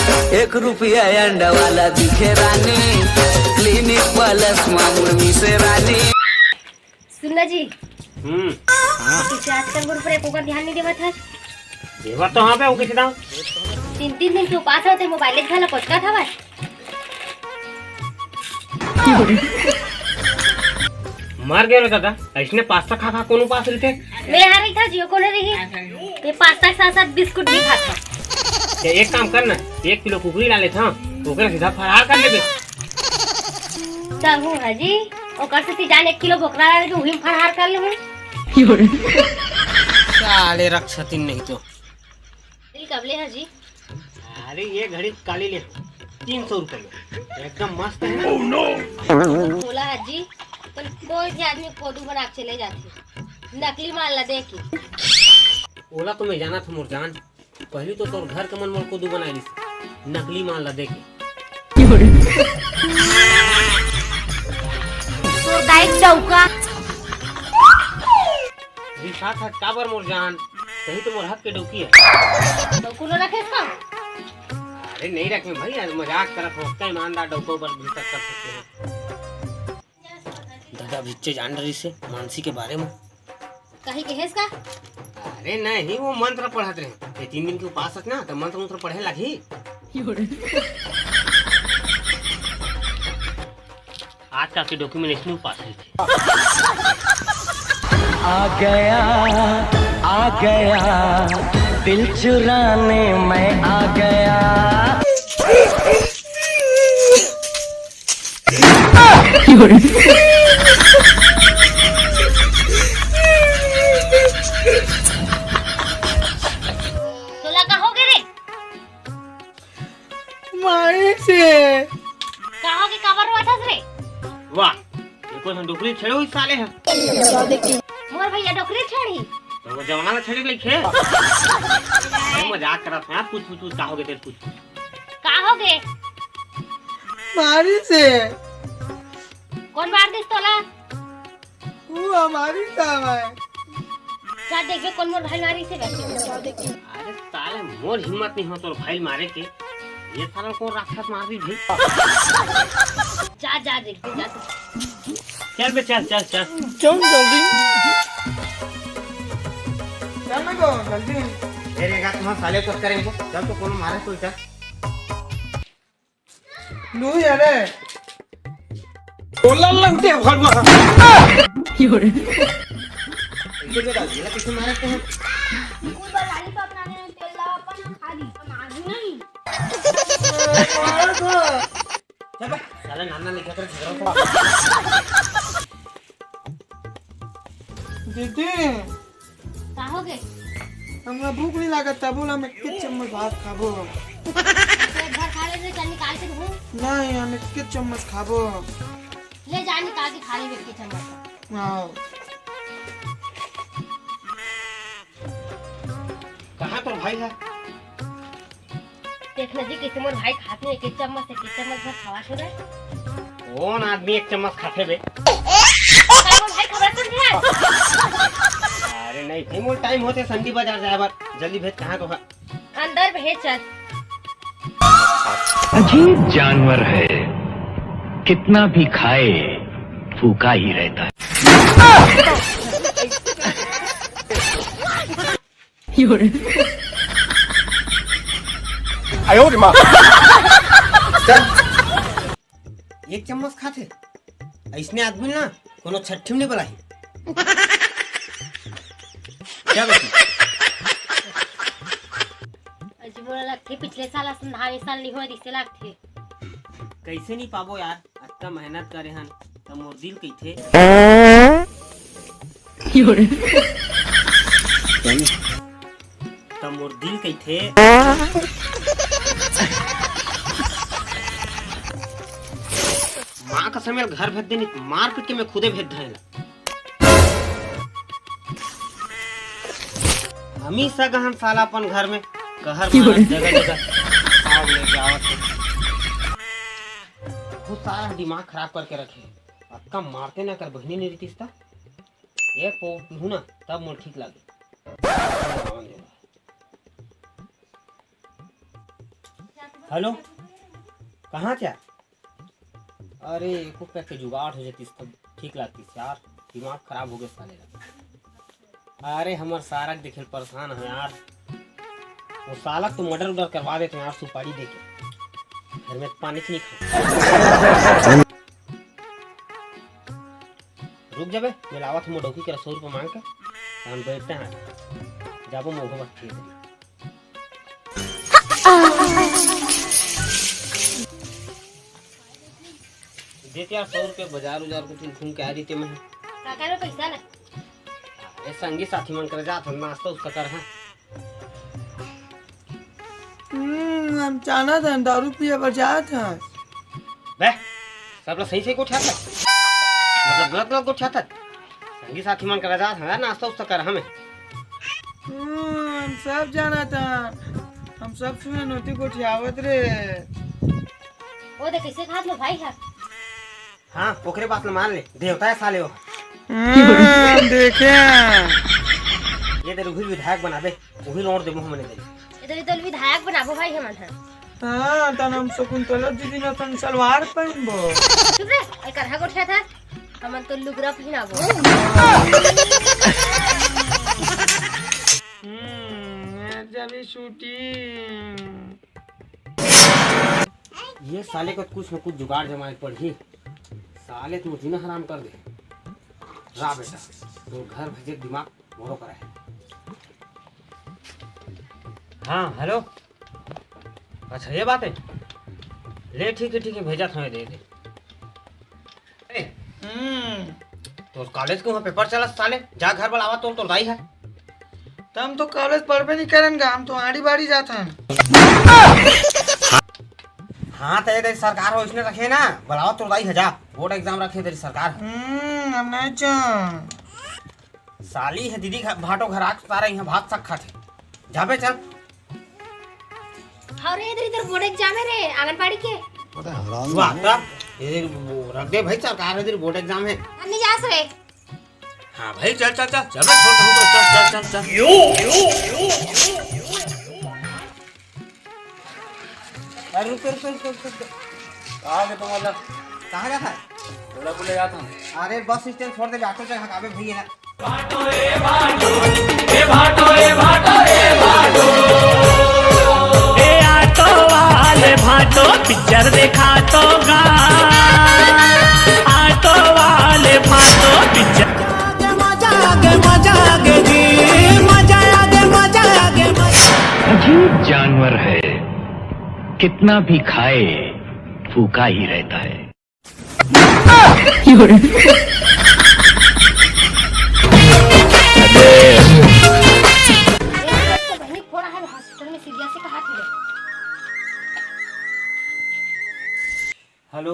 ₹1 अंडा वाला दिखे रानी, क्लिनिक प्लस मामूल मी से रानी। सुनना जी पीछे आजकल गुरु पर एको का ध्यान नहीं देवत है। देवत तो हाँ पे ओके सीधा 3 दिन के उपास होते मोबाइल खाला कोचका था बस। मर गए दादा ऐसने पास्ता खा खा कौन उपास रहते। मैं आ रही था जियो को नहीं रही ये पास्ता के साथ साथ बिस्कुट भी खाता। क्या एक काम करना 1 किलो कुकरी डाले था ओकरे सीधा फरार कर लेबे। चाहूँ हाजी ओकर से जान 1 किलो बोकरा डाल के वही फरार कर लेबे। साले रक्षतिन नहीं तो दिल कबले हाजी। अरे ये घड़ी काली ले 300 रुपए एकदम मस्त है। ओह नो बोला हाजी पर कोई भी आदमी कोदू बना के चले जाते नकली माल ला दे के। ओला तो मैं जाना था मोर जान पहली तो तोर घर के मन मोर कोदू बनाई दी नकली माल ला दे के। तो दाइक चौका साथ साथ काबर मोर जान सही तो मोर हक के डौकी है तो कुलो रखे इसका। अरे नहीं रखे भाई आज मजाक करत हो उसका ईमानदार डौको पर भी तक कर सकते हैं। दादा बिच्चे जान रही से मानसी के बारे में कहीं के है इसका। अरे नहीं वो मंत्र पढ़त रहे ये 3 दिन के उपास है ना तो मंत्र पढ़े लगी। आज का के डॉक्यूमेंटेशन उपास है। आ गया दिल चुराने मैं आ गया। तोला कहोगे रे माई से कहोगे कबर हुआ था रे। वाह ये कोई डोकरी छेड़ो इस साले है। मोर भैया डोकरी छेड़ी तो वो जवाना छेड़े ले खे मजाक करत है। पूछ कहोगे तेरे पूछ कहोगे मारी से कौन मार दिस तोला। वो हमारी काम है। जा देखबे कौन मोर भाई मारी से बैठे। अरे साले मोर हिम्मत नहीं हो तोर भाई मारे के ये साला कौन राक्षस मार दी भाई। जा जा देखबे जा तू। चल बे चल चल चल जल्दी चल गो जल्दी। तेरे का तुम साले को करेंगे चल तो कौन मारे तो चल लू यारे बोला लगते भगवा योरे इसे बता ये किसे मारे तो कुल बलाली तो अपना ने तेल ला अपन खा दी मारू नहीं। चल साले नाना लेके कर झगड़ा दीदी कहोगे हमरा भूख नहीं लागत था बोला मैं 1 चम्मच भात खाबो। पेट भर खा ले रे चल निकाल के दूं। नहीं हम 1 चम्मच खाबो। ले जा निकाल के खा ले बेटी चम्मच। हां कहां तो भाई है देखना जी किसे मोर भाई खाते हैं 1 चम्मच से 1 चम्मच भर खावा छोड़े। कौन आदमी 1 चम्मच खाते बे। मोर भाई खबर सुन है। अरे नहीं भाई मोर टाइम होते संडी बाजार जाए बार जल्दी भेज कहां तो है। अंदर भेज चल। अजीब जानवर है कितना भी खाए भूखा ही रहता है। आयो रे मां 1 चम्मच खाते ऐसने आदमी ना कोनो छट्ठी में नहीं बलाई क्या बता अजी बोला लगते पिछले साल असंधावे साल नहीं हो दिसे लगते। कैसे नहीं पाबो यार इतना मेहनत करे हन तो मोर दिल कई थे तो मोर दिल कई थे माँ का समय घर भेज देनी मार पीट के मैं खुदे भेज धरेला। हम ही सगहन साला अपन घर में कहर जगह जगह आग लेके आवत है। खुद सारा दिमाग खराब करके रखे अक्का मारते ना कर बहनी नहीं रहती था एक पो हूं ना तब मोर ठीक लागे। हेलो कहाँ थे? अरे एको पैक के जुगाड़ हो जाती तब ठीक लगती यार, दिमाग खराब हो गया साले का। अरे हमार सारा देखे परेशान है यार, वो साला तो मर्डर उडर करवा देते यार सुपारी देके, घर में पानी से नहीं खा। रुक जाबे, मैं लावत हूँ डोकी के 100 रुपये मांग के, हम बैठते हैं जाबो मोह बस ठीक है। देते यार 100 रुपये बाजार उजार को तुम घूम के आ देते मैं काका में पैसा ना अरे संगी साथी मन कर जात हम नाश्ता उसका कर है। हम जाना था दारू पिया पर जात है। बे सब लोग सही को उठाता मतलब गलत गलत को उठाता, संगी साथी मन कर जात है नाश्ता उसका कर हमें। हम सब जाना था, हम सब सुने नोती को उठावत रे। वो देख कैसे खात में भाई है। हाँ पोखरे बात न मान ले, देवता है साले वो। देखे ये तेरे भी विधायक बना दे, वही लौट दे मुँह मैंने दे। इधर विधायक बनाबो भाई हमन है। हाँ तन हम शकुंतला दीदी ने तन सलवार पहनबो। चुप रे, आई करहा गोठा था हमन तो लुगरा पहनाबो। जब शूटिंग ये साले को कुछ न कुछ जुगाड़ जमाए पड़ी, साले तू जीना हराम कर दे। रा बेटा तो घर भेजे दिमाग मोरो करा है। हाँ हेलो, अच्छा ये बात है, ले ठीक है भेजा था दे दे। तो कॉलेज के वहाँ पेपर चला साले, जा घर वाला आवा तो दाई है। हम तो कॉलेज पढ़बे नहीं करेंगे, हम तो आड़ी बाड़ी जाते हैं। हाँ तो तेरी सरकार हो इसने रखे ना, बुलाओ तो दाई है जा, बोर्ड एग्जाम रखे तेरी सरकार। हम नहीं चाह साली है दीदी भाटो घर आके तारा यहाँ भात सक खाते जाबे चल। अरे इधर बोर्ड एग्जाम है रे आंगनबाड़ी के। वाह इधर रख दे भाई, सरकार इधर बोर्ड एग्जाम है। अन्नी जास रे। हाँ भाई चल चल चल जब छोड़ चल अरे रुक कहाँ गए तुम? मतलब कहाँ जाता है? बोला बोले जाता हूँ। अरे बस स्टैंड छोड़ दे, ऑटो से हकाबे भैया ना। भाटो पिक्चर देखा तो ऑटो वाले भाटो पिक्चर मजा आगे जी मजा आगे। अजीब जानवर है, कितना भी खाए फूका ही रहता है। बहनी फोड़ा है हॉस्पिटल में सीरियस से कहा थे। हेलो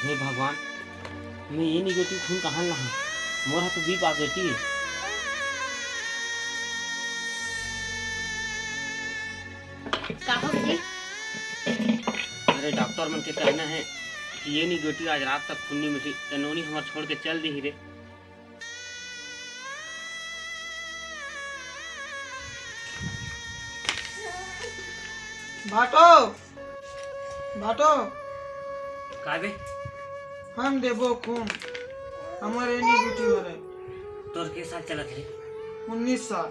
हे भगवान, मैं ये निगेटिव खून कहाँ ला, मोरा तो बी पॉजिटिव। कहा जी? अरे डॉक्टर मन के कहना है कि ये निगेटिव आज रात तक खून नहीं मिटी, तनोनी हमार छोड़ के चल दी ही रे। भाटो का बे हम देबो खून, हमारे ड्यूटी हो रहे। तोर के साल चला थे? 19 साल।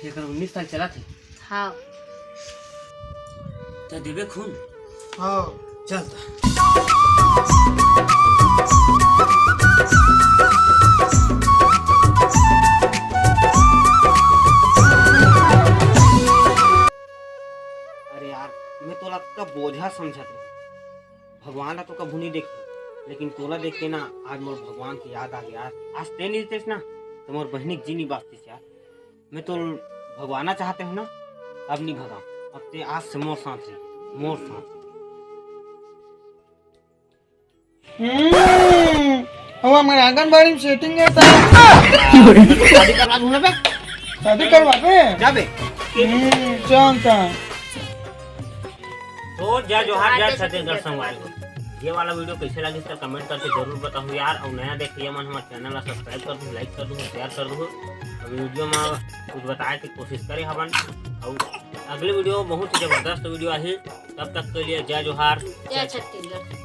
ये 19 साल चला थे। हाँ तो देबे खून? हाँ चल अरे यार मैं तोला का बोझा समझत रहा, भगवान तो कभी नहीं देखे, लेकिन तोला देख के ना आज मोर भगवान की याद आ गया यार। आज ते नहीं देते ना तो मोर बहनी जी नहीं बाजती यार। मैं तो भगवाना चाहते हूँ ना, अब नहीं भगा, अब ते आज से मोर साथ रही, मोर साथ। हमारे आंगनबाड़ी में सेटिंग है शादी करवा दूँ ना बे, शादी करवा पे जाबे जानता तो जा जो हाथ जा छत्तीसगढ़ संगवारी को ये वाला वीडियो कैसे लगी सर कमेंट करके जरूर बताओ यार। और नया देखिए मन हमारे चैनल ला सब्सक्राइब कर दूँ, लाइक कर दूँ, शेयर कर दूँ। और वीडियो में कुछ बताए की कोशिश करे हवन। और अगले वीडियो बहुत ही जबरदस्त वीडियो आई, तब तक के लिए जय जोहार जय छत्तीसगढ़।